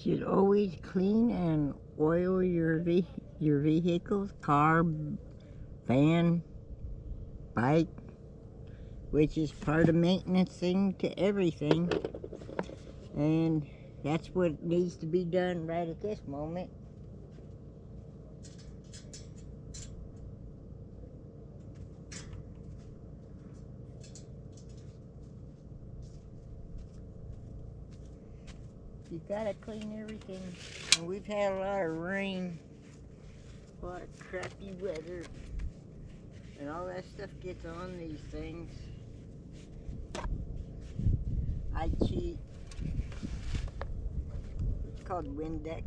Should always clean and oil your vehicles, car, van, bike, which is part of maintenancing to everything. And that's what needs to be done right at this moment. You gotta clean everything. And we've had a lot of rain, a lot of crappy weather, and all that stuff gets on these things. I cheat. It's called Windex.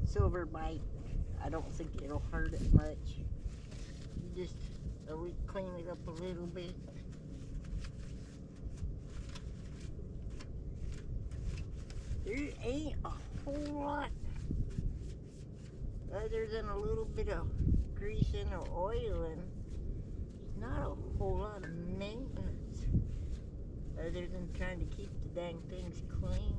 Silver bite. I don't think it'll hurt it much. You just always clean it up a little bit. There ain't a whole lot other than a little bit of greasing or oiling. Not a whole lot of maintenance other than trying to keep the dang things clean.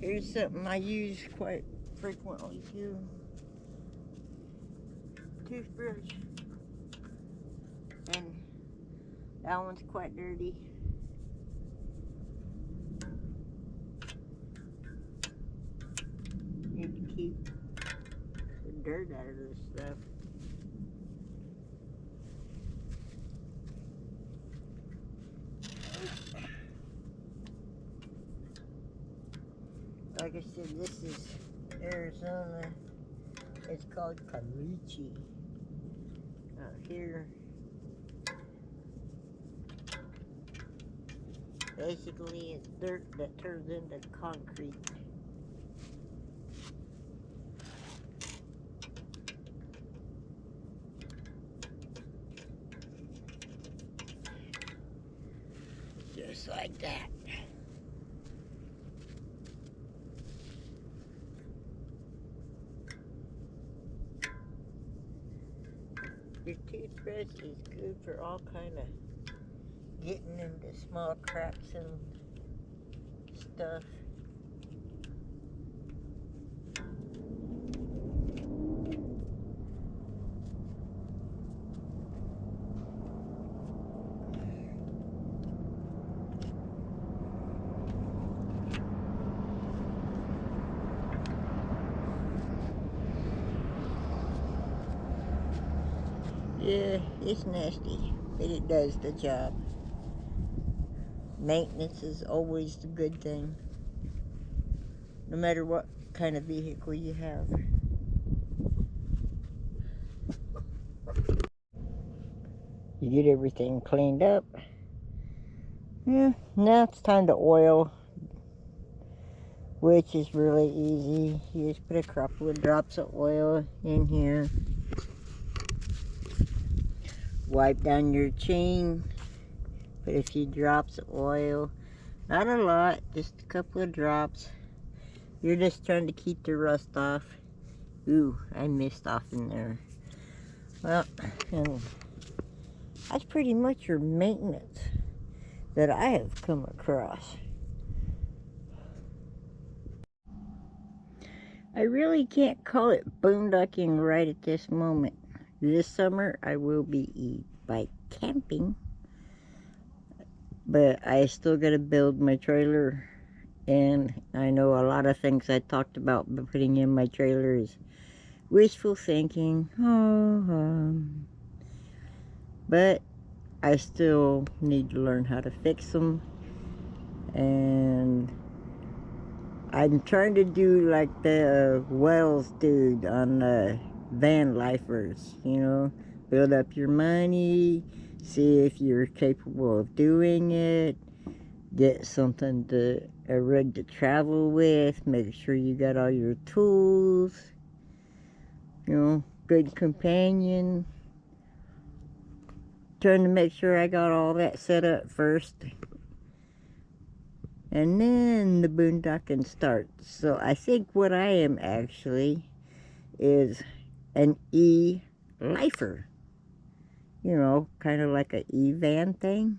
Here's something I use quite frequently too. Toothbrush. And that one's quite dirty. Need to keep the dirt out of this stuff. Like I said, this is Arizona. It's called caliche. Out here, basically it's dirt that turns into concrete. Just like that. Your toothbrush is good for all kind of getting into small cracks and stuff. Yeah, it's nasty, but it does the job. Maintenance is always the good thing, no matter what kind of vehicle you have. You get everything cleaned up. Yeah, now it's time to oil, which is really easy. You just put a couple of drops of oil in here. Wipe down your chain. Put a few drops of oil. Not a lot, just a couple of drops. You're just trying to keep the rust off. Ooh, I missed off in there. Well, and that's pretty much your maintenance that I have come across. I really can't call it boondocking right at this moment. This summer I will be bike camping, but I still gotta build my trailer, and I know a lot of things I talked about putting in my trailer is wishful thinking. But I still need to learn how to fix them, and I'm trying to do like the Wells dude on the Van Lifers, you know, build up your money, see if you're capable of doing it, get something a rig to travel with, make sure you got all your tools, you know, good companion. Trying to make sure I got all that set up first, and then the boondocking starts. So I think what I am actually is an e-bike lifer. You know, kind of like a E-van thing.